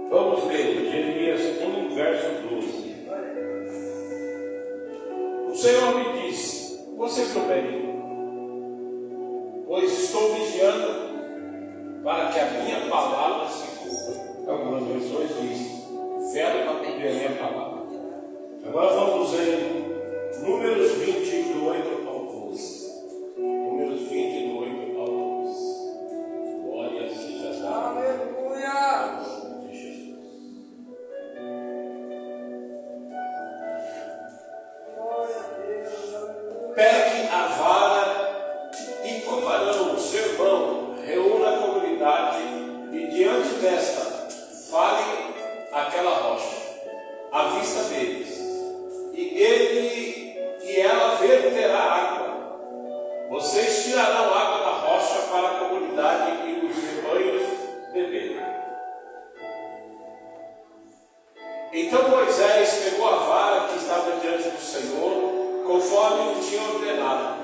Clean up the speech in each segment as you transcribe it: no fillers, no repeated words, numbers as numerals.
Vamos ler Jeremias 1, verso 12. O Senhor me disse: você viu bem, pois estou vigiando para que a minha palavra se cumpra. Algumas versões dizem: velo para cumprir a minha palavra. Agora vamos em Números 20, do 8 ao 12. Números 20, do 8 ao 12. Glória seja dada. Aleluia! De Jesus. Pegue a vara e com Arão, seu irmão, reúna a comunidade e diante desta fale aquela rocha à vista deles, e ela verterá água. Vocês tirarão água da rocha para a comunidade e os rebanhos beberem. Então Moisés pegou a vara que estava diante do Senhor, conforme lhe tinha ordenado.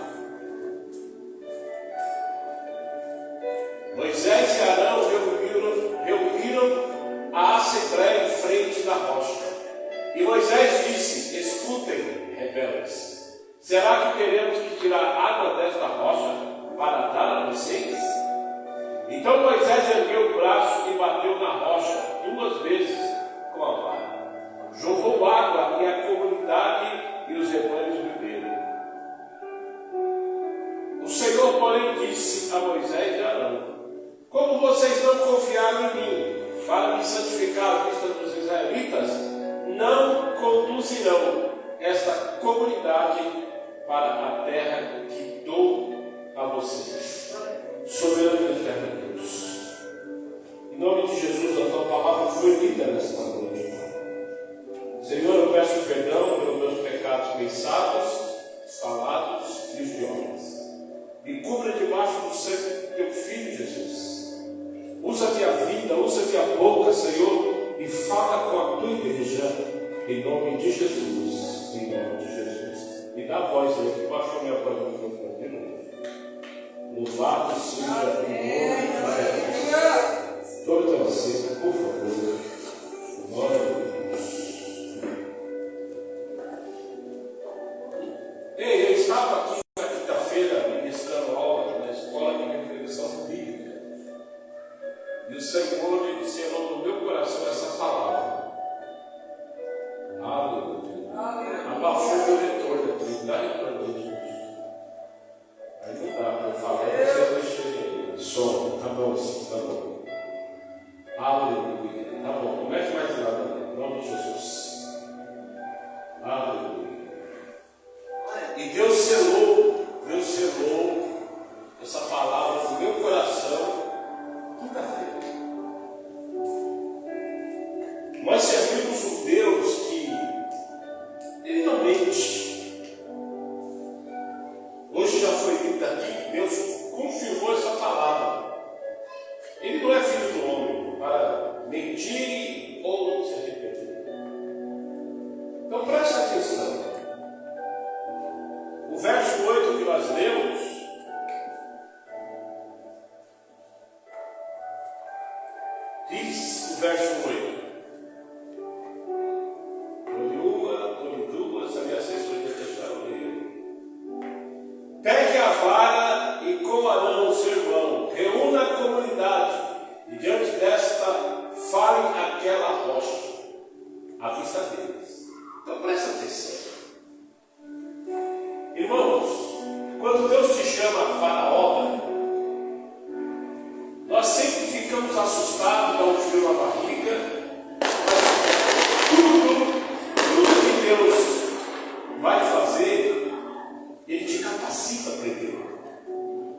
Moisés e Arão reuniram a assembleia em frente da rocha. E Moisés disse: escutem, rebeldes, será que teremos que tirar água desta rocha para dar a vocês? Então Moisés ergueu o braço e bateu na rocha 2 vezes com a vara. Jorrou água e a comunidade e os rebanhos beberam. O Senhor, porém, disse a Moisés e Arão: como vocês não confiaram em mim para me santificar à vista dos israelitas, não conduzirão esta comunidade para a terra que dou a vocês. Soberano e eterno Deus, em nome de Jesus, a tua palavra foi lida nesta noite. Senhor, eu peço perdão pelos meus pecados pensados, falados e os de obras. Me cubra debaixo do sangue do teu Filho Jesus. Usa minha vida, usa minha boca, Senhor, e fala com a tua igreja, em nome de Jesus. Em nome de Jesus. Me dá a voz aí, que baixou minha voz no microfone de novo. Louvado seja o nome de Jesus. Toda você, por favor. Glória a Deus. Ei, eu estava aqui na quinta-feira ministrando aula na escola de reflexão bíblica. E o Senhor ensinou no meu coração essa palavra. Aleluia. Abafou meu retorno aqui. Dá retorno aí, gente. Aí não dá para eu falar, você vai chegar aí. Som, tá bom assim, tá bom. Aleluia. Tá bom, não mexe mais nada, né? Em nome de Jesus. Aleluia. E Deus selou essa palavra no meu coração quinta-feira. Nós servimos um Deus que Ele não mente. Hoje já foi dito aqui, Deus confirmou essa palavra. Ele não é filho do homem para mentir ou não se arrepender. Então preste atenção. O verso 8 que nós lemos diz, o verso 8: Tome duas, a minha assessoria deixaram ler. Pegue a vara e com Arão, seu irmão, reúna a comunidade, e diante desta falem aquela rocha à vista deles. Então presta atenção. Irmãos, quando Deus te chama para a obra, nós sempre ficamos assustados, dá um frio na barriga, mas tudo que Deus vai fazer, Ele te capacita para entender.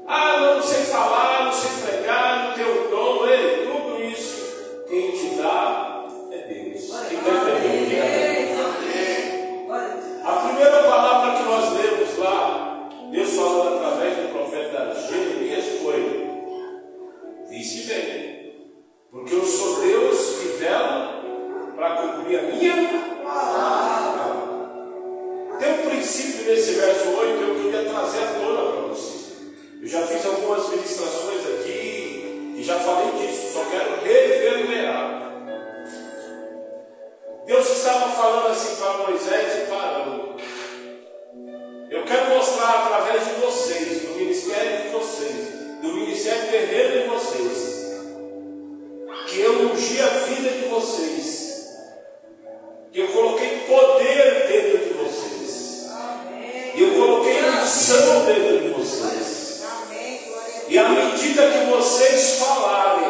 Ah, não sei falar, não sei pregar, não tenho dom, tudo isso, quem te dá é Deus. Quem dá é Deus. A primeira palavra que nós lemos lá, Deus falando através do profeta Jeremias, foi: disse bem, porque eu sou Deus que velo para cumprir a minha palavra. Tem um princípio nesse verso 8 que eu queria trazer à tona para você. Eu já fiz algumas ministrações aqui e já falei disso, só quero reverbera. dirigir a vida de vocês. Eu coloquei poder dentro de vocês. Eu coloquei unção dentro de vocês. E à medida que vocês falarem,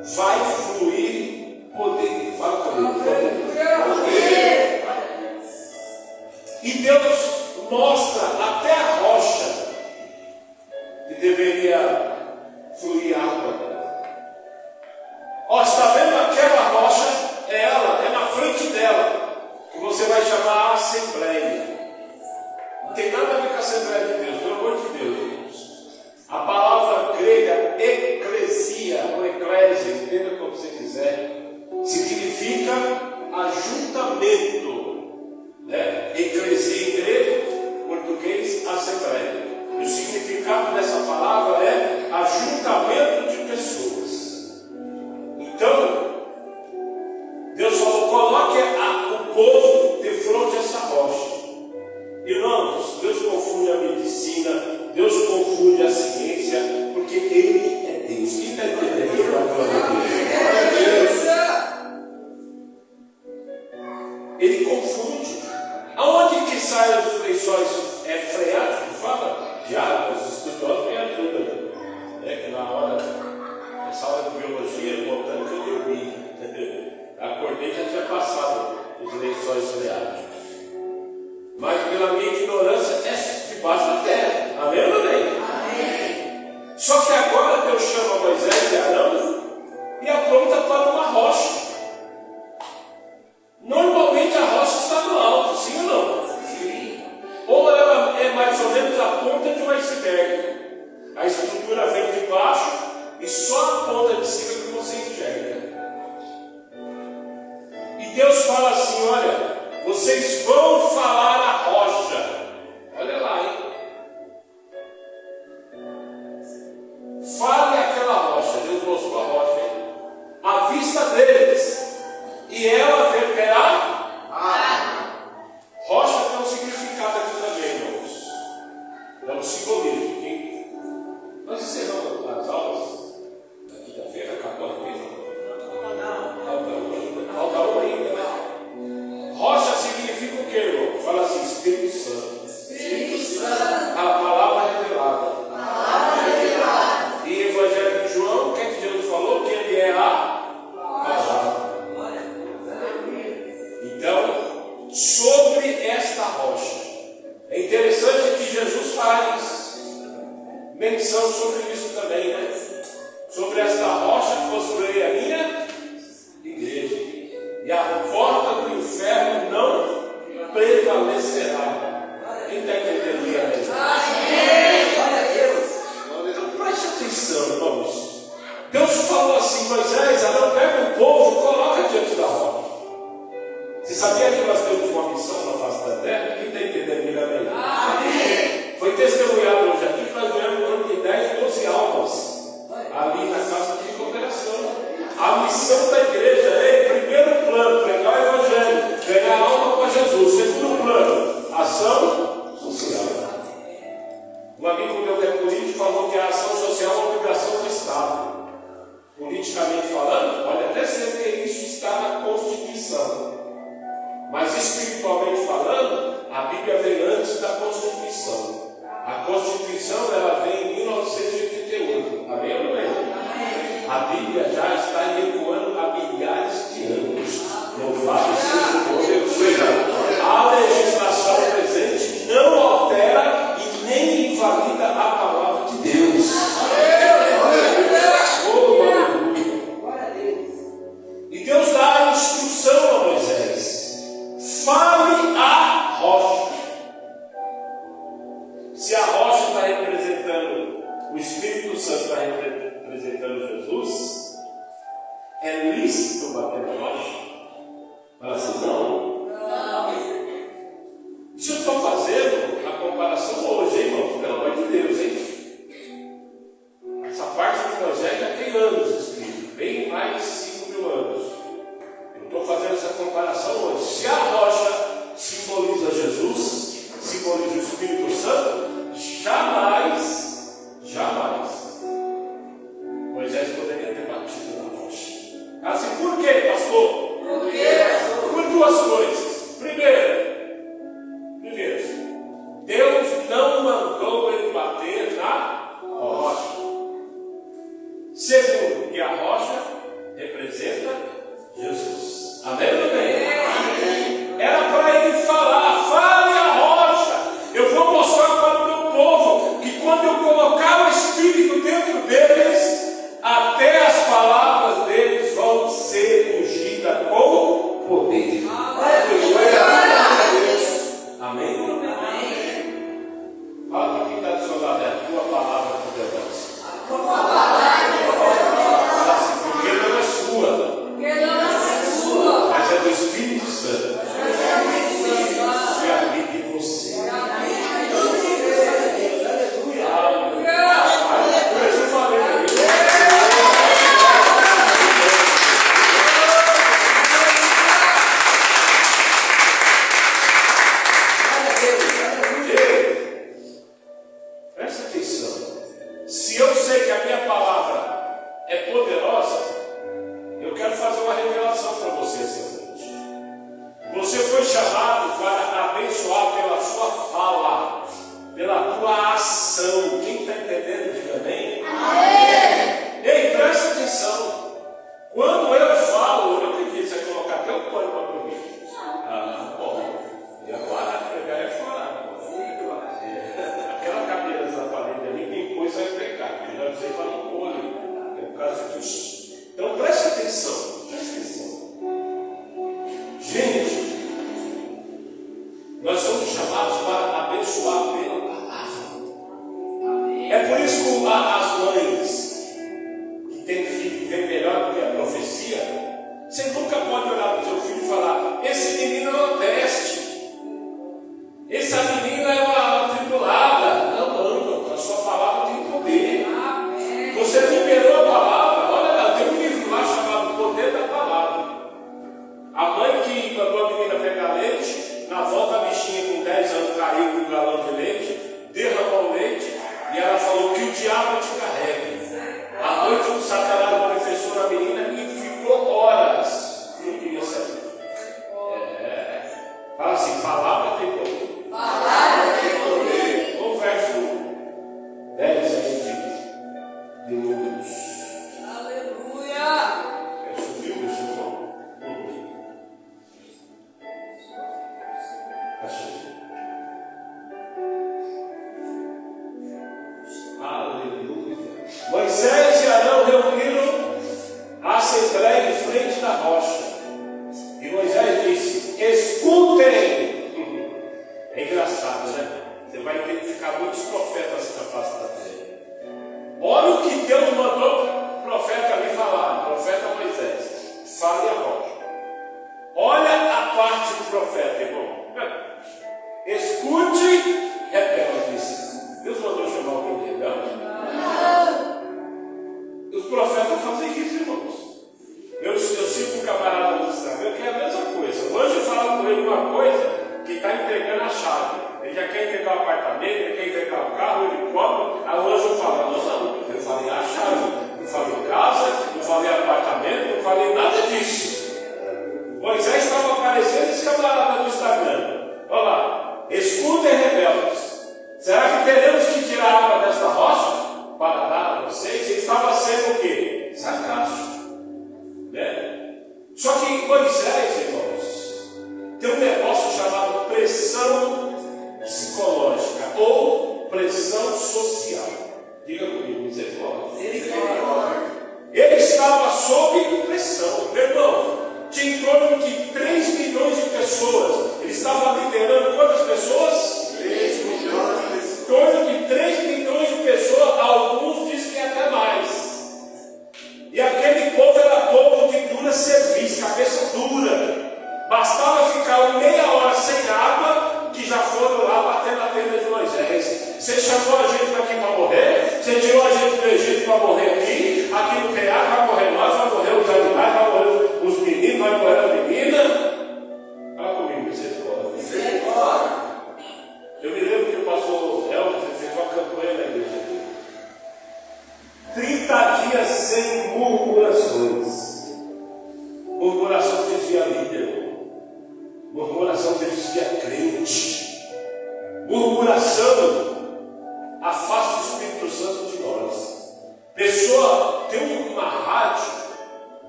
vai fluir poder. Fala comigo, poder. E Deus mostra até a rocha que deveria fluir água. Ó, está vendo aquela rocha? É ela, é na frente dela, que você vai chamar a Assembleia. Não tem nada a ver com a Assembleia de Deus, pelo amor de Deus, irmãos. A palavra grega eclesia, ou eclésia, entenda como você quiser, significa ajuntamento. Né? Eclesia em grego, português, Assembleia. E o significado dessa palavra é ajuntamento de pessoas. Então, Deus falou, coloque o povo de frente a essa rocha. Irmãos, Deus confunde a medicina, Deus confunde a ciência, porque Ele é Deus. Quem está entendendo a glória de Deus? Ele confunde. Aonde que saem os lençóis freáticos? Fala de água, os estudiosos me ajudam. Que na hora, nessa aula de biologia, botânica, eu dormi. Acordei e já tinha passado os lençóis freáticos. Mas pela minha ignorância é debaixo da terra. Amém ou não amém? Amém. Só que agora Deus chama Moisés e Arão e aponta para uma rocha. Normalmente a rocha está no alto, sim ou não? Sim. Ou ela é mais ou menos a ponta de um iceberg. A estrutura vem de baixo e só a ponta de cima que você enxerga. E Deus fala assim, olha, vocês vão falar a rocha. Olha lá, hein? Fale aquela rocha. Deus mostrou a rocha, hein? À vista deles. E ela verterá água. Rocha tem um significado aqui também, irmãos. É um simbolismo. Nós encerramos as aulas da quinta-feira, acabou a mesa. Falta uma ainda, né? Rocha significa o que, irmão? Fala assim, Espírito Santo. Espírito Santo. A palavra revelada. E Evangelho de João, o que é que Jesus falou? Que ele é a palavra. Então, sobre esta rocha, é interessante que Jesus faz menção sobre isso também, né? Sobre esta rocha construirei a minha igreja, e a porta do inferno não prevalecerá. Quem está entendendo isso? Então preste atenção, irmãos. Deus falou assim, Moisés, Arão, pega o povo e coloca diante da rocha. Você sabia que nós temos uma missão na face da terra? Quem está entendendo? Amém. Foi testemunhado hoje aqui que nós ganhamos em torno de 10, 12 almas ali na casa de cooperação. A missão da igreja é, em primeiro plano, pregar o Evangelho, ganhar alma para Jesus. Segundo plano, ação social. Um amigo meu que é político falou que a ação social é uma obrigação do Estado. Politicamente falando, pode até ser que isso está na Constituição. Mas espiritualmente falando, a Bíblia vem antes da Constituição. A Constituição ela vem em 1988. Amém ou não é? A Bíblia já está ecoando há milhares de anos. Louvado seja o nome do Senhor. A legislação presente não altera e nem invalida a palavra de Deus. Oh, aleluia. E Deus dá a instrução a Moisés. Fale a rocha. Se a rocha está representando, o Espírito Santo está representando Jesus, é lícito bater na rocha? Fala assim, não. Isso eu estou fazendo a comparação hoje, hein, irmãos? Pelo amor de Deus, hein? Essa parte de Moisés já tem anos escrito, bem mais de 5.000 anos. Eu estou fazendo essa comparação hoje. Se a rocha simboliza Jesus, simboliza o Espírito Santo, jamais Moisés poderia ter batido na rocha. Assim, por quê, pastor? Por quê, pastor? Por duas coisas. Primeiro, Deus não mandou ele bater na rocha. Segundo, que a rocha representa Jesus. Amém ou amém? Era para ele falar, fale a rocha. Eu vou mostrar para o meu povo que quando eu colocar o Espírito dentro deles, até as palavras deles vão ser ungidas com poder. Amém? Fala para quem está do seu lado, é a tua palavra poderosa. Porque não é sua, mas é do Espírito Santo. Que habita em você. Por isso eu falei. Presta atenção. Se eu sei que a minha palavra é poderosa, eu quero fazer uma revelação para você essa noite. Você foi chamado para abençoar pela sua fala, pela tua ação. Quem está entendendo, diga amém. Amém. Ei, presta atenção. Quando eu falo, eu pedi você colocar até o pano para dormir. Bom. E agora pregar é chorar. Aquela cadeira da parede ali, quem pôs vai pecar. Melhor dizer para não pôr ali. É por causa disso. Então preste atenção. Preste atenção. Gente, nós somos chamados para abençoar pela palavra. É por isso que as mães que têm filho que vê melhor do que a profecia, você nunca pode olhar para o seu filho e falar: esse menino é um teste. Essa menina é uma atribulada. Não, a sua palavra tem poder. Você liberou a palavra. Olha lá, tem um livro lá chamado Poder da Palavra. A mãe que mandou a menina pegar leite, na volta a bichinha com 10 anos caiu com um galão de leite, derramou o leite e ela falou que o diabo te carregue. À noite o Satanás manifestou na menina e ficou horas. Não queria saber. Fala assim, palavra tem poder. Palavra tem poder. O verso 10 de Números. Aleluia. Subiu esse irmão? Aleluia. Moisés e Arão reuniram a assembleia em frente da rocha. E Moisés disse: escutem. É engraçado, né? Você vai identificar muitos profetas na face da terra. Olha o que Deus mandou o profeta ali falar, o profeta Moisés. Fale a rocha. Olha a parte do profeta, irmão. Escute rebeldes. Deus mandou chamar alguém de rebelde? Os profetas fazem isso, irmãos. Eu sigo um camarada no Instagram que é a mesma coisa. O anjo fala com ele uma coisa que está entregando a chave. Ele já quer entregar o apartamento, ele quer entregar o carro, ele cobra. Aí o anjo fala: não, eu falei a chave, não falei casa, não falei apartamento, não falei nada disso. Moisés estava aparecendo esse camarada no Instagram. Olha lá, escutem rebeldes. Será que teremos que tirar a água desta rocha para dar a vocês? Ele estava sendo o quê? Sarcástico. Né? Só que Moisés, irmãos, tem um negócio chamado pressão psicológica ou pressão social. Diga comigo, misericórdia. Ele estava sob pressão, meu irmão. Tinha em torno de 3 milhões de pessoas. Ele estava liderando quantas pessoas? 3 milhões. Em torno de 3 milhões de pessoas, alguns dizem que até mais. E aquele povo era povo de dura serviço, cabeça dura. murmuração afasta o Espírito Santo de nós. Pessoa tem uma rádio,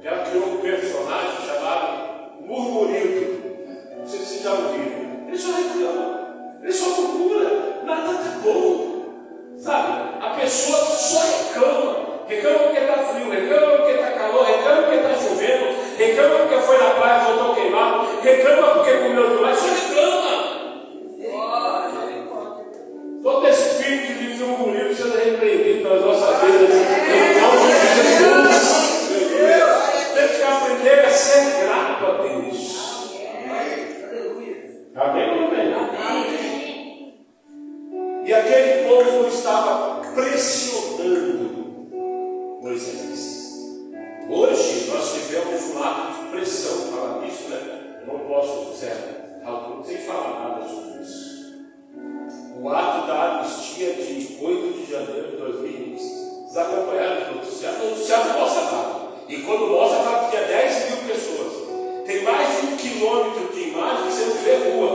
que ela criou um personagem chamado Murmurildo. Não sei se vocês já ouviram. Ele só reclama, ele só murmura, nada está bom. Sabe? A pessoa só reclama. Reclama porque está frio, reclama porque está calor, reclama porque está chovendo, reclama porque foi na praia e voltou queimado, reclama porque comeu demais, só reclama. Todo espírito de murmurio precisa ser repreendido nas nossas vidas. Em nome de Jesus. Temos que aprender a ser grato a Deus. Amém ou amém? E aquele povo estava pressionando Moisés. Hoje nós tivemos um ato de pressão, falar nisso, né? Eu não posso dizer algo sem falar nada sobre isso. O ato da anistia de 8 de janeiro de 2020. Vocês acompanharam o noticiário? O noticiário não mostra nada. E quando mostra, fala que tinha 10 mil pessoas. Tem mais de 1 quilômetro de imagem que você não vê rua,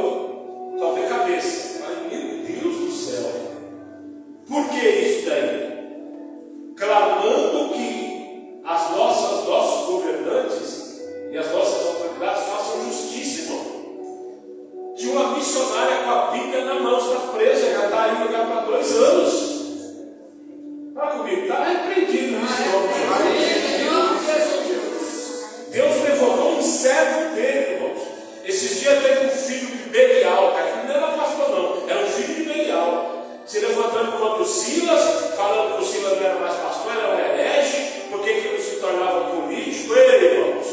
só vê cabeça. Ai, meu Deus do céu! Por que isso daí? Clamando que nossos governantes e as nossas autoridades façam justiça, irmão. Tinha uma missionária com a Bíblia na mão, está presa, já está aí já para 2 anos. Está comigo? Está repreendido nesse nome. Deus levantou um servo dele, irmãos. Esses dias teve um filho de Belial, que não era pastor não, era um filho de Belial. Se levantando contra o Silas, falando que o Silas não era mais pastor, era um herege, porque ele não se tornava político. Ele, irmãos,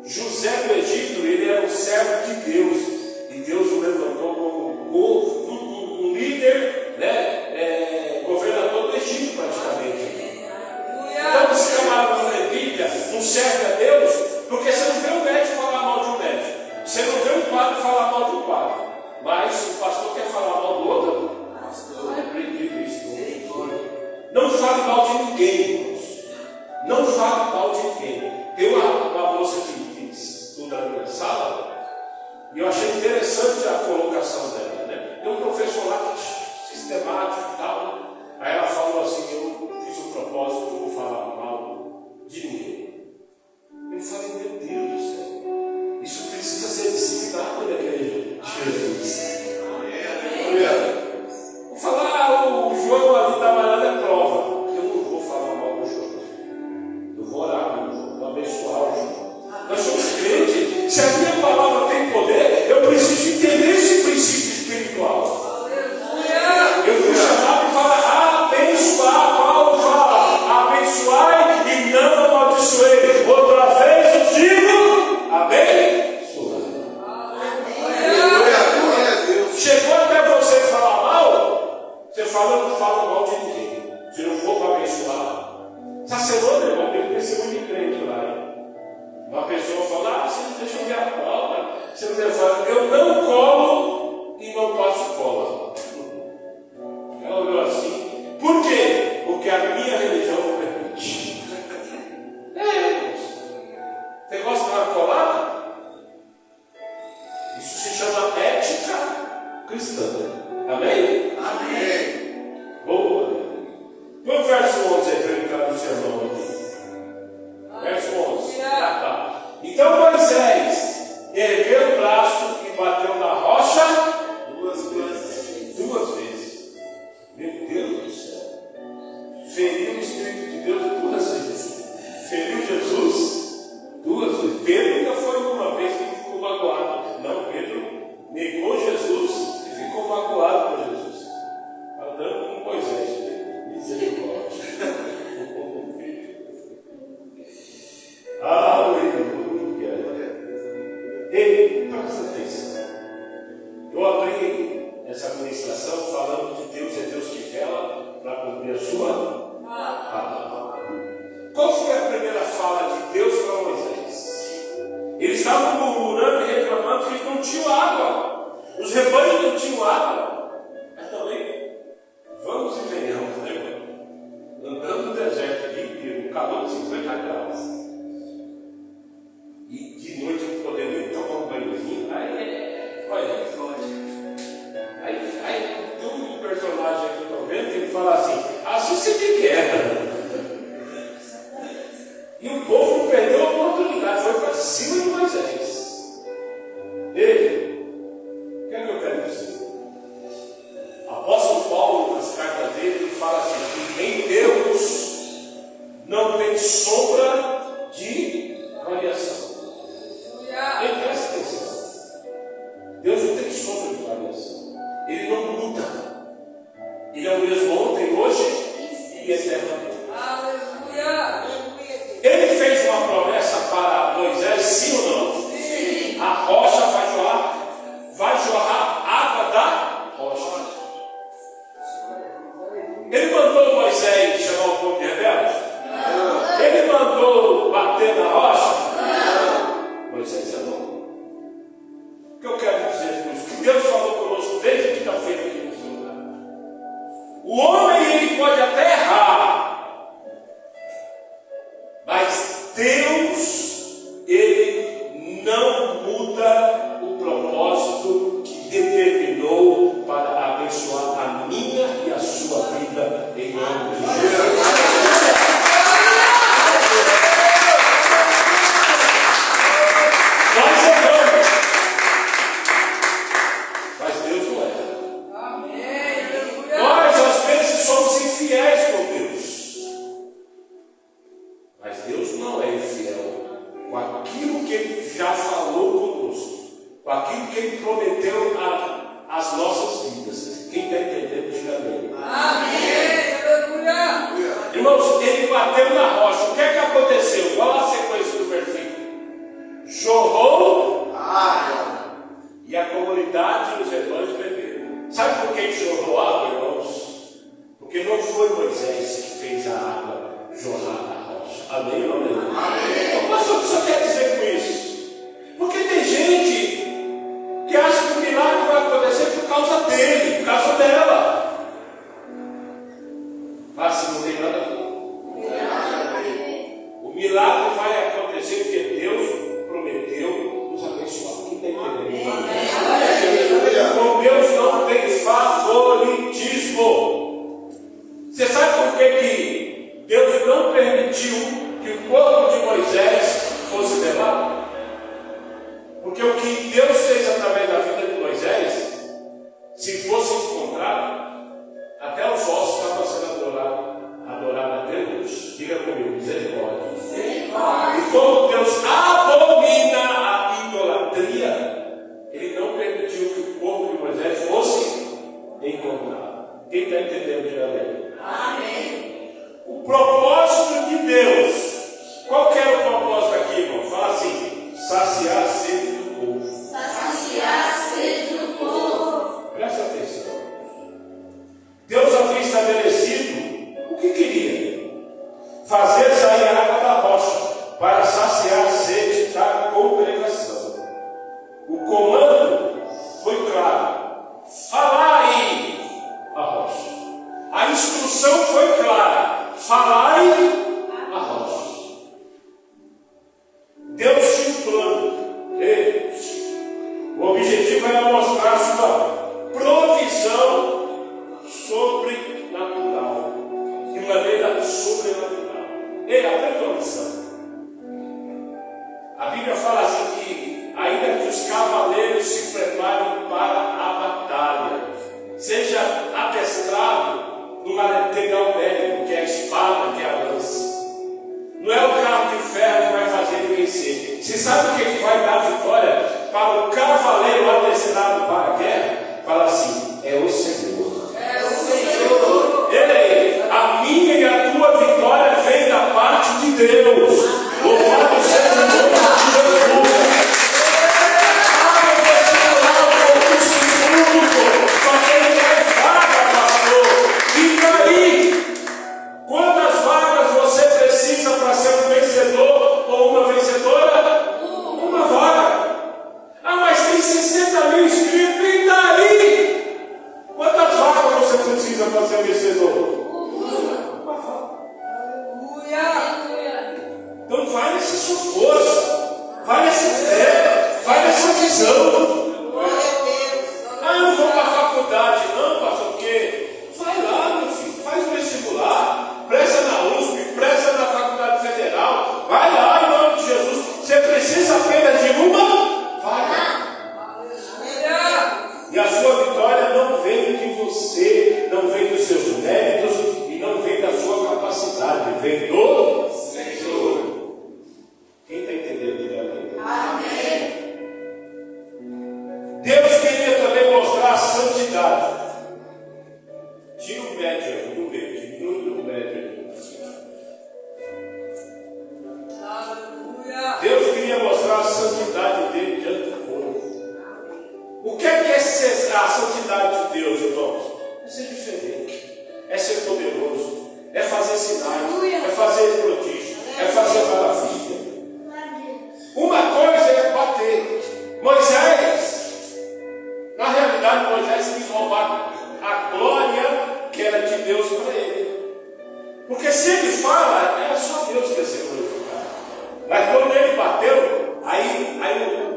José do Egito, ele era um servo de Deus, e Deus o levantou como um líder, né, governador do Egito praticamente. Então esse camarada não lê Bíblia, não serve a Deus, porque você não vê um médico falar mal de um médico, você não vê um padre falar mal de um padre. Mas o pastor quer falar mal do outro, não é repreendido isso. Não fale mal de ninguém, irmãos. Não fale mal de ninguém. Tem uma moça que estuda na minha sala, e eu achei interessante a colocação dela, né? Tem um professor lá que é sistemático e tal. Aí ela falou assim: eu fiz um propósito, eu vou falar mal de ninguém. Eu falei: meu Deus do céu, isso precisa ser disciplinado na igreja. Jesus. Vou falar, o João ali da Marana é prova. Eu não vou falar mal do João. Eu vou orar pelo João, vou abençoar o João. Nós somos crentes. Se a minha palavra tem poder, eu preciso entender esse princípio espiritual. Eu fui chamado para abençoar. Paulo fala: abençoai e não amaldiçoei. Outra vez eu digo: amém? Chegou até você falar mal, você fala: eu não falo mal de ninguém. Se não for para abençoar. Essa semana, irmão, tem testemunho de crente lá. Hein? Uma pessoa fala: você não deixa eu ver a prova. Você não fala: eu não colo e não passo cola. Ela olhou assim: por quê? Porque a minha religião não permite. Irmãos. Você gosta de uma colada? Isso se chama ética cristã. Amém? Amém. Boa. Põe o verso 11 aí para ele entrar no sermão aqui. Verso 11. Tá. Então Moisés ergueu o braço e bateu na rocha 2 vezes. 2 vezes. Meu Deus do céu. Feriu o Espírito de Deus 2 vezes. Feriu Jesus 2 vezes. Pedro ainda foi uma vez que ele ficou magoado. Não, Pedro negou Jesus e ficou magoado com Jesus. Andando com Moisés. Misericórdia. Aleluia. Ei, presta atenção. Eu abri essa ministração falando que Deus é Deus que vela para cumprir a sua palavra. Qual foi a primeira fala de Deus para Moisés? Eles estavam murmurando e reclamando que eles não tinham água. Os rebanhos não tinham água. Mas também, vamos e venhamos, né, irmão? Andando no deserto aqui, no calor de 50 graus. E de noite eu não poder nem tomar um banhozinho. Aí, olha, aí Ele já falou conosco, com aquilo que Ele prometeu às nossas vidas. Quem está entendendo, diga amém. Amém. Irmãos, Ele bateu na rocha. O que é que aconteceu? Qual a sequência do versículo? Jorrou água. E a comunidade e os rebanhos beberam. Sabe por que jorrou água, irmãos? Porque não foi Moisés que fez a água jorrar na rocha. Amém ou não? Amém. Pastor, o que você quer dizer com isso? Porque tem gente que acha que o milagre vai acontecer por causa dele, por causa dela. Mas se não tem nada a ver. O milagre vai acontecer porque Deus prometeu nos abençoar. Quem está entendendo? Com Deus não tem favoritismo. Você sabe por que Deus não permitiu que o corpo de Moisés fosse velado? Porque o que Deus fez através da vida de Moisés, se fosse encontrado, até os ossos estavam sendo adorados a Deus. Diga comigo, misericórdia. E como Deus abomina a idolatria, Ele não permitiu que o corpo de Moisés fosse encontrado. Quem está entendendo, diga amém. O propósito de Deus, qual que era o propósito aqui, irmão? Fala assim: saciar a sede do povo. Saciar a sede do povo. Presta atenção. Deus havia estabelecido o que queria: fazer sair a água da rocha para saciar a sede da congregação. O comando foi claro: falai a rocha. A instrução foi clara: falai a rocha. Deus tinha um plano. O objetivo era mostrar sua provisão sobrenatural, de maneira sobrenatural. Ei, aprenda uma lição. A Bíblia fala assim que ainda que os cavaleiros se preparem para a batalha, seja adestrado no material bélico, que é a espada, que é a lança. Não é o carro de ferro que vai fazer ele vencer. Você sabe o que vai dar vitória para o cavaleiro adestrado para a guerra? Fala assim: é o Senhor. É o Senhor. Ei, a minha e a tua vitória vem da parte de Deus. Louvado seja o nome de Jesus. Só que ele quer vaga, pastor. E aí, quantas vagas você precisa para ser um vencedor ou uma vencedora? Uma vaga. Ah, mas tem 60 mil inscritos, e daí? Quantas vagas você precisa para ser vencedor? Uma vaga. Então vai nessa sua força, vai nessa fé, vai nessa visão. Ah, eu não vou para a faculdade, não, pastor, porque vai lá, meu filho, faz o vestibular, presta na USP, presta na Faculdade Federal, vai lá em nome de Jesus. Você precisa apenas de uma vaga. E a sua vitória não vem de você, não vem dos seus méritos e não vem da sua capacidade, vem do Senhor. Quem está entendendo? Diga amém. Deus queria também mostrar a santidade. Tira o médio aí, do meio, diminui o médio aí. Deus queria mostrar a santidade dele diante do povo. O que é ser a santidade de Deus, irmãos? É ser diferente, é ser poderoso, é fazer sinais, é fazer prodígio, é fazer maravilha. Uma coisa é bater. Moisés, na realidade, Moisés quis roubar a glória que era de Deus para ele. Porque se ele fala, era só Deus que ia ser glorificado. Mas quando ele bateu, aí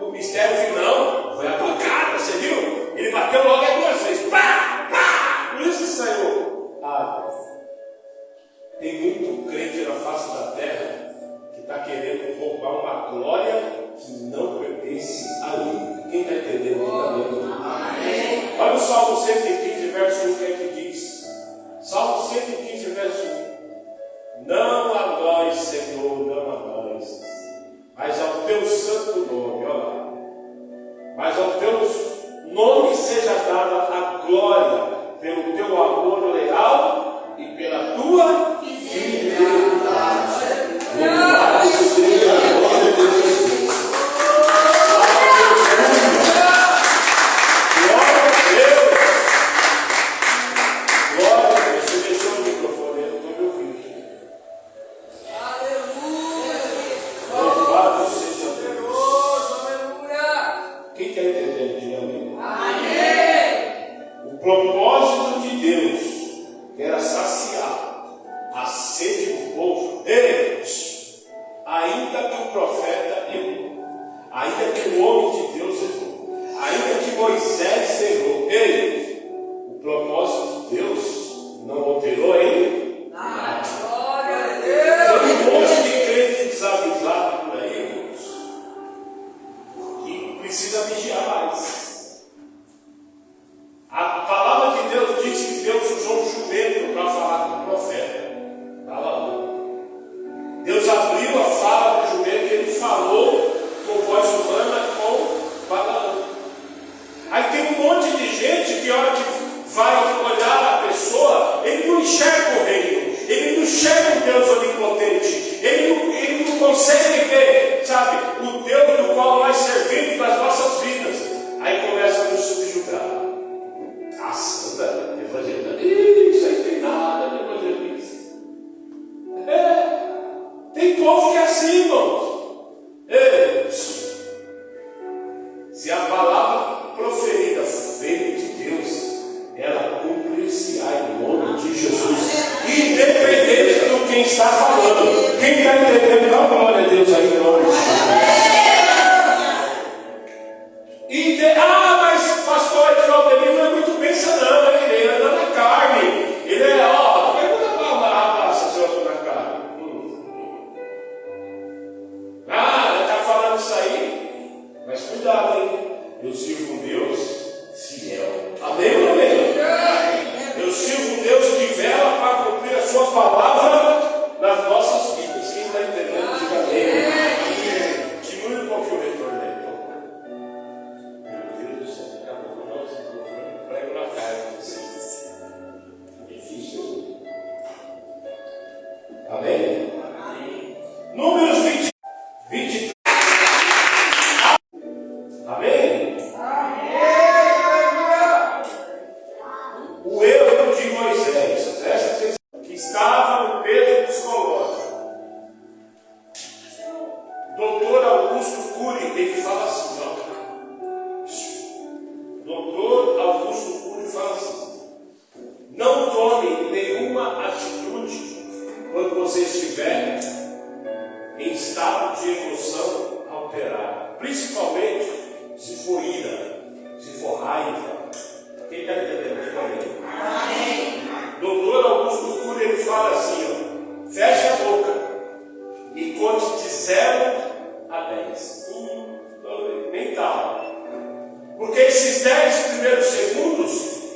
o mistério final foi a pancada, você viu? Ele bateu logo duas vezes. Pá, pá! Por isso que saiu água. Tem muito crente na face da terra que está querendo roubar uma glória que não pertence a ele. Quem está entendendo? Amém. Olha o Salmo 115, verso 1, que é que diz. Salmo 115, verso 1. Não a nós, Senhor, não a nós, mas ao teu santo nome, olha lá. Mas ao teu nome seja dada a glória pelo teu amor leal e pela tua fidelidade. Louvado seja a glória de Jesus. Glória a Deus. Glória a Deus. Você deixou o microfone, eu não estou me ouvindo. Louvado seja Deus. Quem quer entender? Diga amém. O propósito de Deus era saciar a sede do povo. Deus, ainda que o profeta errou, ainda que o homem de Deus errou, ainda que Moisés errou, o propósito de Deus não alterou em nada. Tem um monte de crente desavisado por aí, irmãos, que precisa vigiar mais. A palavra de Deus diz que Deus usou um jumento para falar com o profeta. Deus abriu a fala do jumento e ele falou com voz humana com Balaão. Aí tem um monte de gente que, a hora que vai olhar a pessoa, ele não enxerga o reino, ele não enxerga o Deus onipotente, ele não consegue ver, sabe, o Deus do qual nós servimos nas nossas vidas. Aí começa a nos subjugar. Santa evangelista. Isso aí tem nada de evangelista. Tem povo que é assim, irmãos. Se a palavra proferida veio de Deus, ela cumprir-se-á em nome de Jesus. Independente do quem está falando. Quem está entendendo, dá glória a Deus aí em nome de Jesus. Mas pastor Claudelino não é muito bênção não, ele anda na carne. Ele é, pergunta para a raça se eu ando na carne. Ele está falando isso aí, mas cuidado, hein? Eu sirvo um Deus fiel. Amém ou amém? Eu sirvo um Deus que vela para cumprir a sua palavra nas nossas vidas. Quem está entendendo, diga amém. Diminui um pouquinho o retorno aí, por favor. Meu Deus do céu, daqui a pouco nós prego na cara de vocês. Difícil. Amém? Números 23. Amém? O erro de Moisés, presta atenção, que estava no peso psicológico. Doutor Augusto Cury, ele fala assim, Doutor Augusto Cury fala assim: não tome nenhuma atitude quando você estiver em estado de emoção alterado, principalmente se for ira, se for raiva. Quem está entendendo? Amém. Doutor Augusto Cury, ele fala assim, feche a boca e conte de 0 a 10. 1, 2, nem tal. Porque esses 10 primeiros segundos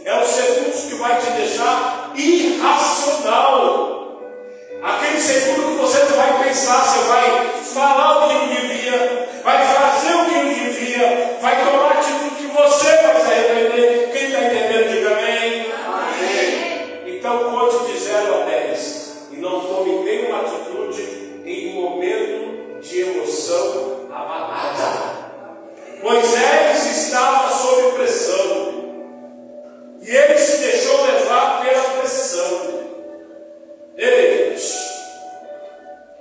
é os segundos que vai te deixar irracional. Aquele segundo que você não vai pensar, você vai falar o que não devia, vai fazer o que não devia, vai tomar atitude que você vai se arrepender. Quem está entendendo, diga amém. Amém. Então conte de 0 a 10 e não tome nenhuma atitude em momento de emoção abalada. Moisés estava sob pressão e ele se deixou levar pela pressão.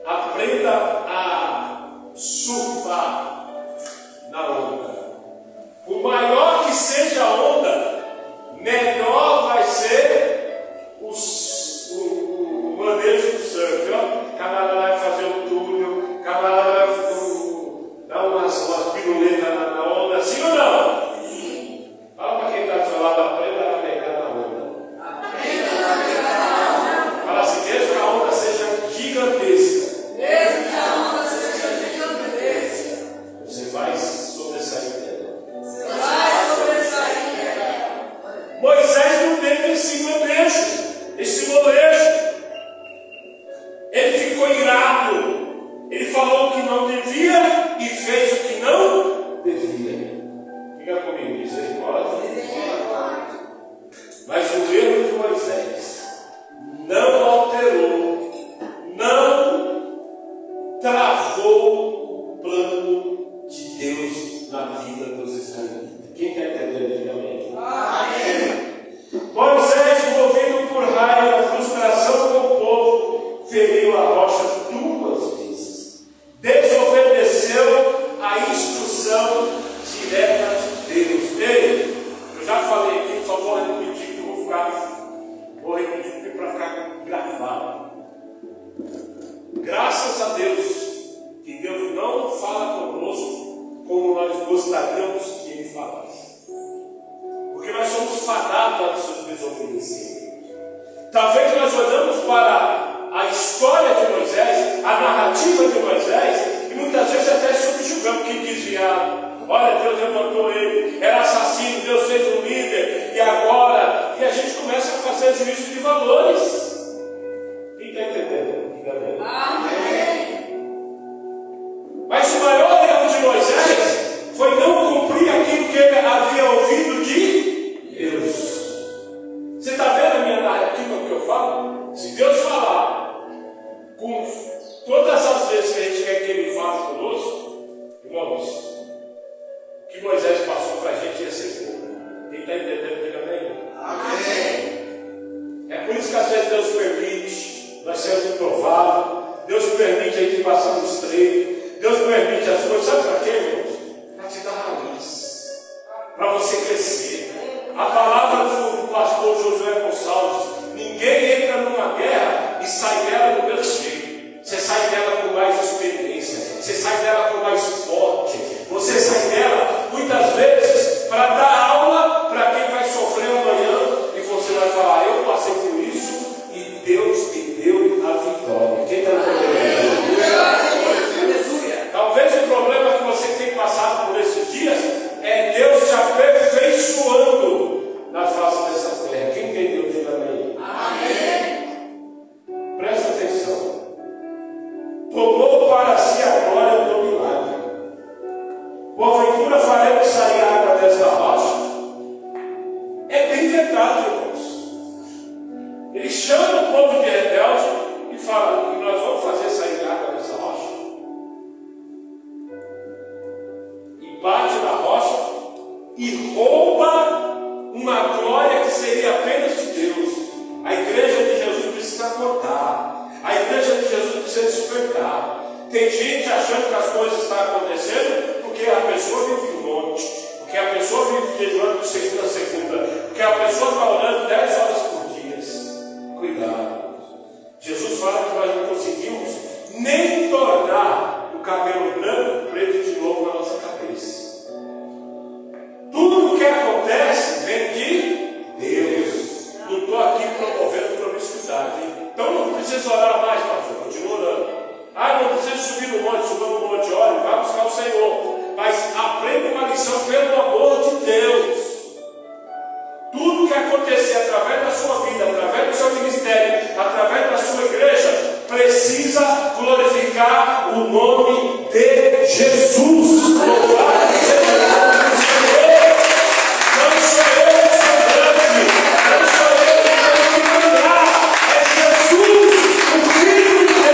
Aprenda a Mas o erro de Moisés não alterou, não travou o plano de Deus na vida dos israelitas. Quem está entendendo? Diga amém. Amém. Moisés, movido por raiva, frustração com o povo, feriu a rocha 2 vezes. Desobedeceu a instrução direta de Deus. Ei, eu já falei aqui, só vou repetir que vou repetir para ficar gravado. Graças a Deus que Deus não fala conosco como nós gostaríamos que Ele falasse. Porque nós somos fadados a desobedecer. Talvez nós olhamos para a história de Moisés, a narrativa de Moisés, e muitas vezes até subjugamos que desviado. Olha, Deus levantou ele, era assassino, Deus fez um líder, e agora? E a gente começa a fazer juízo de valores. Quem está entendendo? Diga amém. Mas o maior erro de Moisés foi não cumprir aquilo que ele havia ouvido de Deus. Você está vendo a minha narrativa que eu falo? Se Deus falar com todas as vezes que a gente quer que Ele fale conosco, irmãos, o que Moisés passou para a gente ia ser pouco. Quem está entendendo? Diga amém. Amém. É por isso que às vezes Deus permite nós sermos provados, Deus permite a gente passar no estreito, Deus permite as coisas, sabe para quê, irmãos? Para te dar raiz, para você crescer. A palavra do pastor Josué Gonçalves: ninguém entra numa guerra e sai dela do mesmo jeito. Você sai dela com mais experiência, você sai dela com mais forte, você sai dela muitas vezes para dar aula para quem vai sofrer amanhã, e você vai falar: eu passei por isso e Deus me deu a vitória. Quem está entendendo? Talvez o problema que você tem passado por esses dias é Deus te aperfeiçoando na face dessa terra. Quem entendeu? Diga amém. Amém. Presta atenção. Tomou para si a glória do milagre. Porventura faremos sair água desta rocha? É bem verdade, irmãos. Ele chama o povo de rebelde e fala: e nós vamos fazer sair água dessa rocha? Bate na rocha e rouba uma glória que seria apenas de Deus. A igreja de Jesus precisa acordar. A igreja de Jesus precisa despertar. Tem gente achando que as coisas estão acontecendo porque a pessoa vive um monte, porque a pessoa vive jejuando de segunda a segunda, porque a pessoa está orando 10 horas por dia. Cuidado. Jesus fala que nós não conseguimos nem tornar o cabelo branco preto de novo na nossa cabeça. Tudo o que acontece vem de Deus. Não estou aqui promovendo promiscuidade. Então não precisa orar mais, pastor. Continua orando. Não precisa subir no monte, subir no monte. Olha, vai buscar o Senhor. Mas aprenda uma lição pelo amor de Deus. Tudo que acontecer através da sua vida, através do seu ministério, através da sua igreja, precisa glorificar o nome de Jesus. Louvado seja o nome do Senhor. Não sou eu que sou grande, não sou eu que tenho que mandar, é Jesus, o Filho de Deus.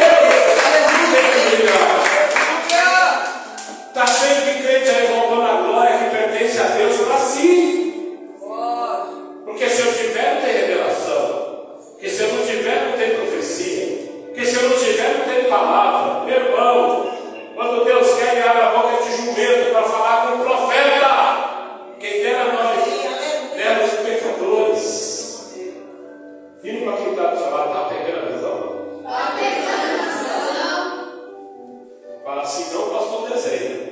Está cheio de crente aí roubando a glória que pertence a Deus para si. Porque se eu tiver, não tem revelação. Porque se eu não tiver, não tem profecia. Porque se eu não tiver, não tem palavra. Meu irmão, quando Deus quer, Ele abre a boca de jumento para falar com o profeta. Quem dera nós, éramos pecadores. Vindo para quem está do seu lado, está pegando a visão? Está pegando a visão. Fala assim: não, pastor, desenho.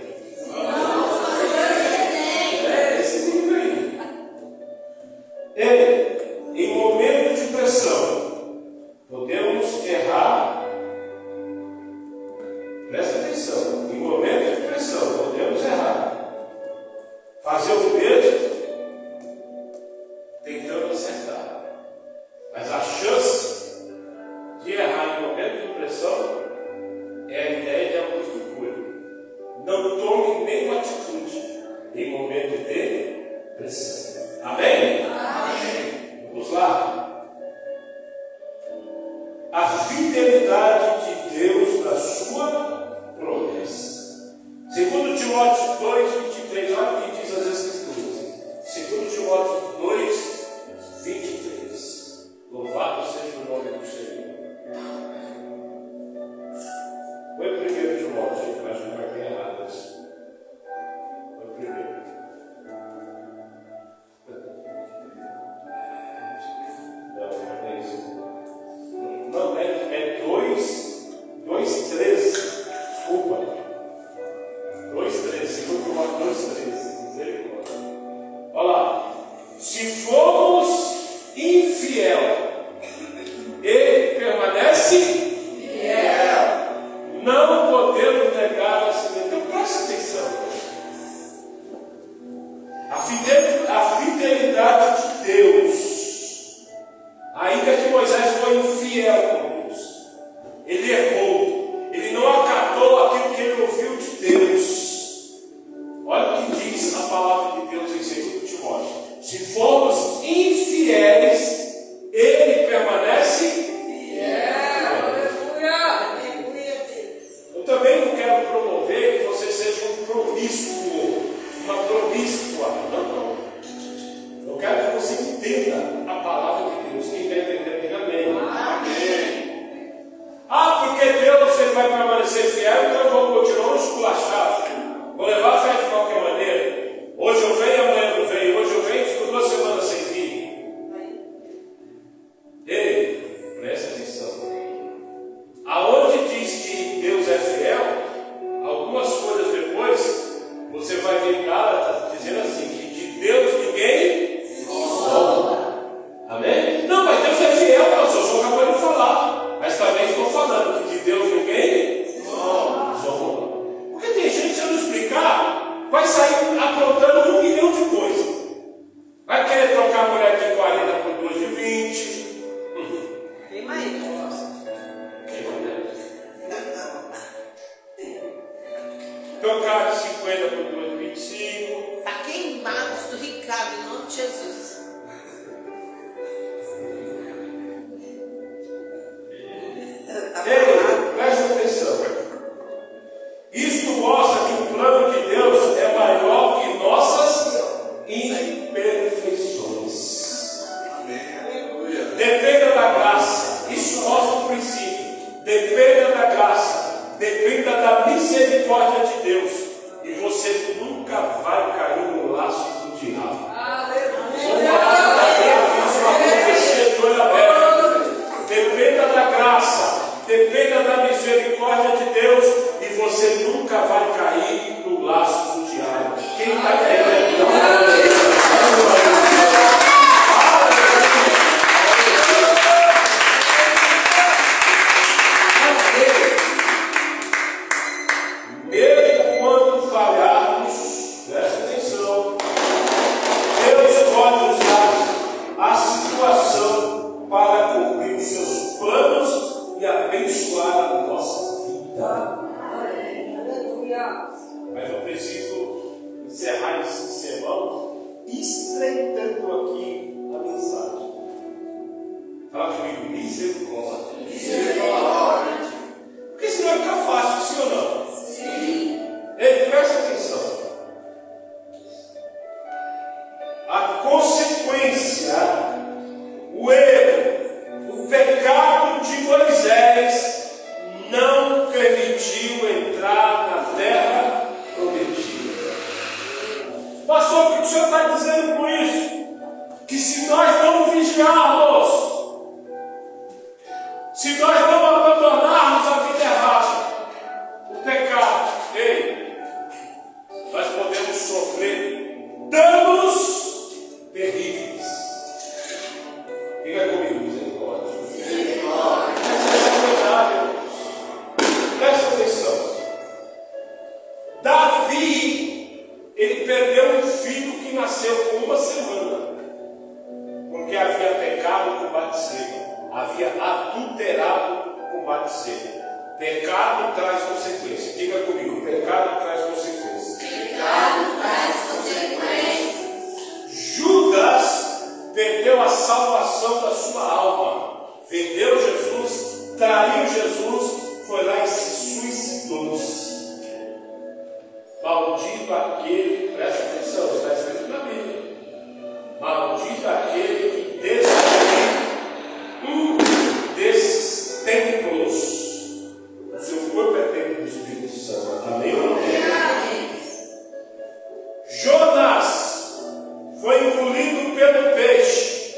Esse nível aí. Em momento de pressão, podemos errar. Presta atenção. Em momento de pressão, podemos errar. Timóteo 2:23, olha o que diz as Escrituras. 2 Timóteo 2:23. Louvado seja o nome do Senhor. Foi 1 Timóteo, eu acho que vai ter errado isso. Foi primeiro. Não, não é isso. Não, é 2:13. Desculpa. 2:13. 2 Timóteo 2:13. Misericórdia. Olha lá. Se formos infiel, ele permanece fiel. Não podemos negar a si mesmo. Então presta atenção. A fidelidade de Deus, ainda que Moisés foi infiel com Deus, ele errou, ele não acatou aquilo que ele ouviu de Deus. Olha o que diz a palavra de Deus em 2 Timóteo. Se formos infiéis, ele permanece fiel. Eu também não quero promover que você seja um promíscuo, uma promíscua. Não. Eu quero que você entenda a palavra de Deus. Quem quer entender, diga amém. Amém. Porque Deus ele vai permanecer fiel, então eu vou continuar esculachado. Vou levar a fé de qualquer maneira. Hoje eu venho, amanhã não venho. Hoje eu venho, fico 2 semanas sem vir. Ei, presta atenção. Aonde diz que Deus é fiel, algumas folhas depois, você vai ver em Gálatas dizendo assim, que de Deus ninguém zomba. Amém? Não, mas Deus é fiel, não, o senhor acabou de falar. Mas também estou falando que de Deus ninguém zomba. Porque tem gente, se eu não explicar, vai sair aprontando 1 milhão de coisas. Vai querer trocar a mulher de 40 por 2 de 20. Tem mais. Trocar de 50 por 2 de 25. Está queimados do Ricardo, em nome de Jesus. Ei, presta atenção. Isso mostra que o plano de Deus é maior que nossas imperfeições. Dependa da graça. Isso mostra o princípio. Dependa da graça. Dependa da misericórdia de Deus. E você nunca vai cair no laço do diabo. Vou falar da Deus, isso vai acontecer de olho aberto. Dependa da graça. Dependa da misericórdia de Deus. E você nunca vai cair no laço do diabo. Quem está entendendo? Mesmo quando falharmos, presta atenção, Deus pode usar a situação para cumprir os seus planos e abençoar a nossa vida. Mas eu preciso encerrar esse sermão estreitando aqui a mensagem. Fala comigo, misericórdia. Misericórdia. Porque senão vai ficar fácil, sim ou não? Sim. Ei, presta atenção. A consequência, o erro, o pecado de Moisés não permitiu entrar na terra prometida. Pastor, o que o senhor está dizendo com isso? Que se nós não vigiarmos, se nós não abandonarmos a vida errada, o pecado, ei, nós podemos sofrer danos terríveis. Diga comigo, misericórdia. Mas essa é a verdade, irmãos. Presta atenção. Davi, ele perdeu um filho que nasceu com 1 semana, porque havia pecado com Batseba, havia adulterado com Batseba. Pecado traz consequências. Diga comigo, pecado traz consequências. Pecado traz consequências. Judas perdeu a salvação da sua alma, vendeu Jesus, traiu Jesus, foi lá e se suicidou. Maldito aquele, presta atenção, está escrito na Bíblia. Maldito aquele que destruir um desses templos. O seu corpo é templo do Espírito Santo. Amém ou não? Jonas foi engolido pelo peixe,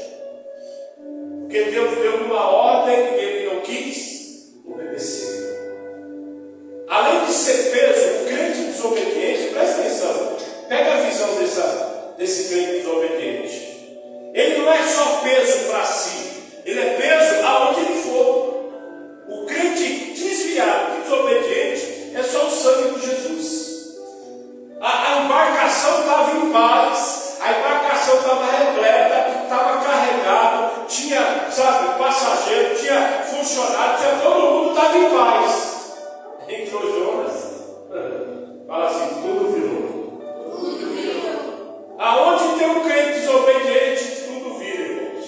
porque Deus deu uma ordem e ele não quis obedecer. Além de ser preso, o crente desobediente, presta atenção, pega a visão desse crente desobediente. Ele não é só peso para si, ele é peso aonde ele for. O crente desviado, desobediente, é só o sangue de Jesus. A embarcação estava em paz, a embarcação estava repleta, estava carregada, tinha, passageiro, tinha funcionário, tinha todo mundo, estava em paz. Entrou Jonas, fala assim, tudo virou. Tudo virou. Aonde tem um crente desobediente, tudo vira, irmãos.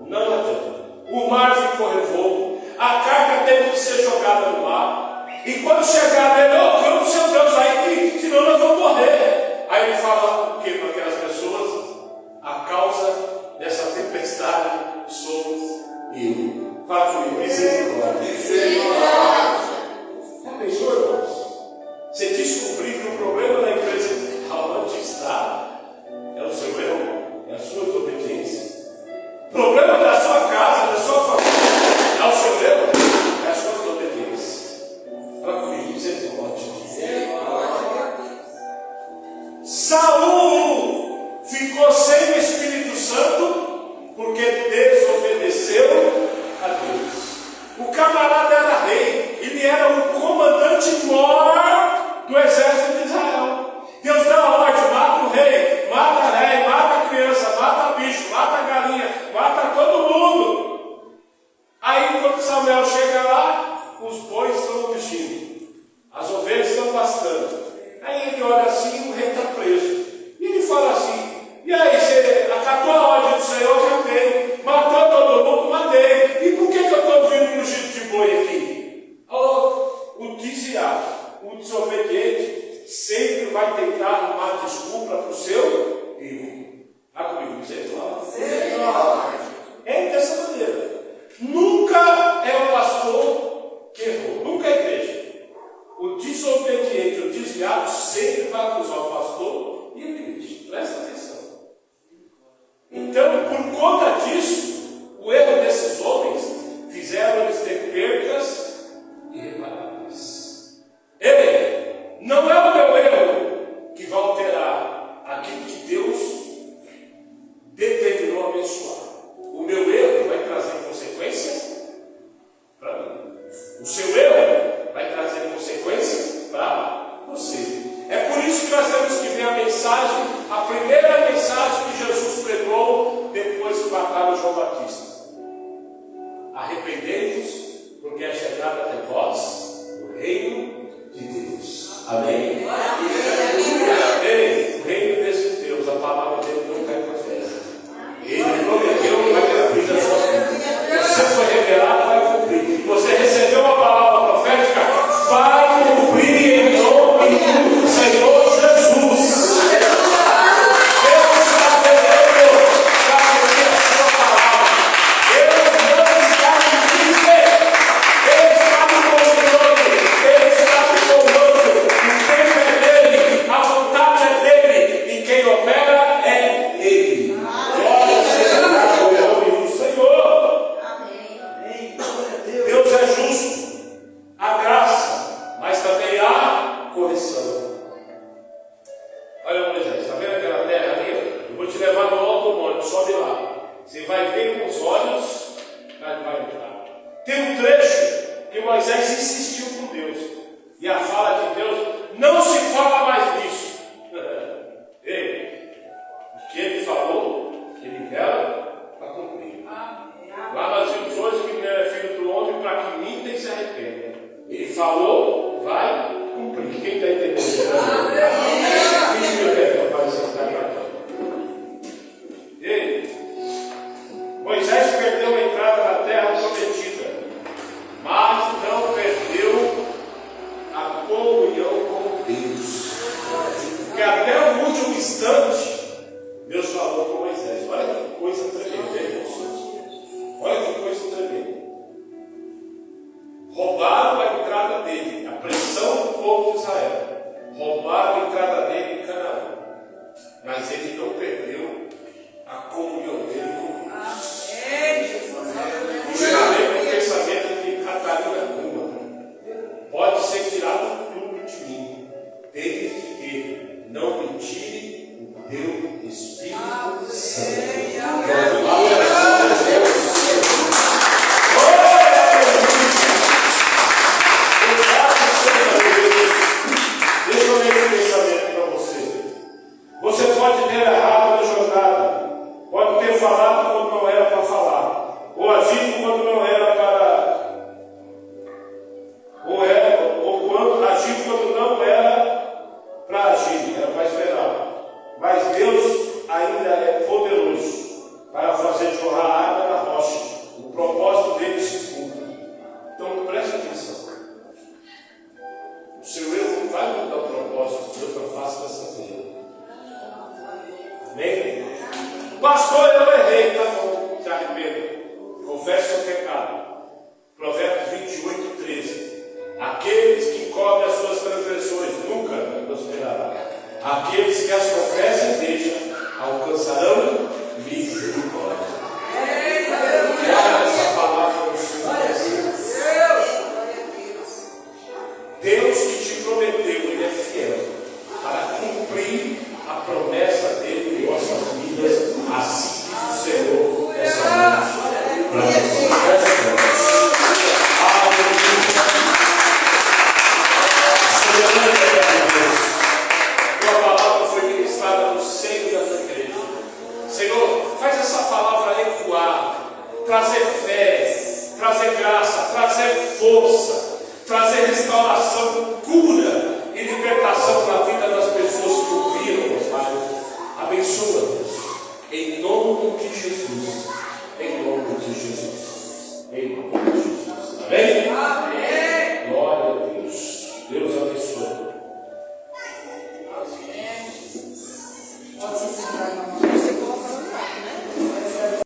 Não adianta. O mar ficou revolto, a carga teve que ser jogada no mar. E quando chegar nele, clamo seu Deus aí, que senão nós vamos morrer. Aí ele fala o que para aquelas pessoas? A causa dessa tempestade somos eu. Fala comigo, misericórdia. Já pensou, irmãos? Você descobrir que o problema da empresa aonde está é o seu erro, é a sua desobediência. O problema da sua casa, da sua família, é o seu erro, é a sua desobediência. Fala comigo, misericórdia. Saul ficou sem o Espírito Santo porque desobedeceu a Deus. O camarada era rei, ele era o comandante maior do exército de Israel. Deus dá a ordem, mata o rei, mata a criança, mata bicho, mata a galinha, mata todo mundo. Aí quando Samuel chega lá, os bois estão rugindo, as ovelhas estão pastando. Aí ele olha assim, o rei está preso. E ele fala assim, e aí, você acatou a ordem do Senhor? Acatei. Matou todo mundo? Matei. E por que eu estou ouvindo um rugido de boi aqui? O desviado, o desobediente, sempre vai tentar arrumar desculpa para o seu erro. Está comigo, misericórdia. É dessa maneira. Nunca é o pastor que errou, nunca é a igreja. O desobediente, o desviado, sempre vai acusar o pastor e a igreja. Presta atenção. Então, por conta disso, o erro desses homens fizeram eles ter percas irreparáveis. Ei, não é o meu erro que vai alterar aquilo que Deus determinou abençoar. O meu erro vai trazer consequência para mim. O seu erro vai trazer consequência para você. É por isso que nós temos que ver a mensagem, a primeira mensagem que Jesus pregou depois que mataram João Batista. Arrependei-vos, porque é chegado até vós o reino de Deus. Amém? Ei, o reino desse Deus, a palavra dele não cai por terra. Ele prometeu que vai cumprir a sua vida. Você foi revelado, vai cumprir. Você recebeu a palavra profética, vai cumprir em nome do Senhor Jesus. Deus está querendo cumprir a sua palavra. Deus não está difícil. Ele está no controle. Ele está no comando. O tempo é dele, a vontade é dele. E quem opera é ele. Glória seja o nome do Senhor. Amém. Deus é justo. A graça, mas também há correção. Olha, Moisés, está vendo aquela terra ali? Eu vou te levar no alto monte, sobe lá. Você vai ver com os olhos, mas vai entrar. Tem um trecho que Moisés insistiu com Deus. E a fala de Deus, não se fala mais nisso. Ei, o que ele falou, ele vela para cumprir. Lá nós vimos hoje que ele é filho do homem para que minta e se arrependa. Ele falou, vai cumprir. Quem está entendendo? Ei, Moisés perdeu a entrada na terra prometida, mas não perdeu instante, Deus falou com Moisés. Olha que coisa tremenda, irmãos. Olha que coisa tremenda. Roubaram a entrada dele, a pressão do povo de Israel. Roubaram a entrada dele em Canaã. Mas ele não perdeu a comunhão dele com Deus. Eu lembro o pensamento de Catarina Kuma. Pode ser tirado tudo de mim, desde que não me tire o teu Espírito Santo. Deixa eu ler esse pensamento para você. Você pode ter errado na jornada, pode ter falado quando não era para falar, ou agido quando não era para, ou quando agido quando não era para agir, era para esperar. Mas Deus ainda é poderoso para fazer jorrar água na rocha. O propósito dele se cumpre. Então preste atenção. O seu erro não vai mudar o propósito de Deus na face dessa terra. Amém? Pastor, eu errei, tá bom, se arrependa. Confesse o pecado. Provérbios 28, 13. Aqueles que cobrem as suas transgressões nunca prosperarão. Aqueles que as confessam e deixam alcançarão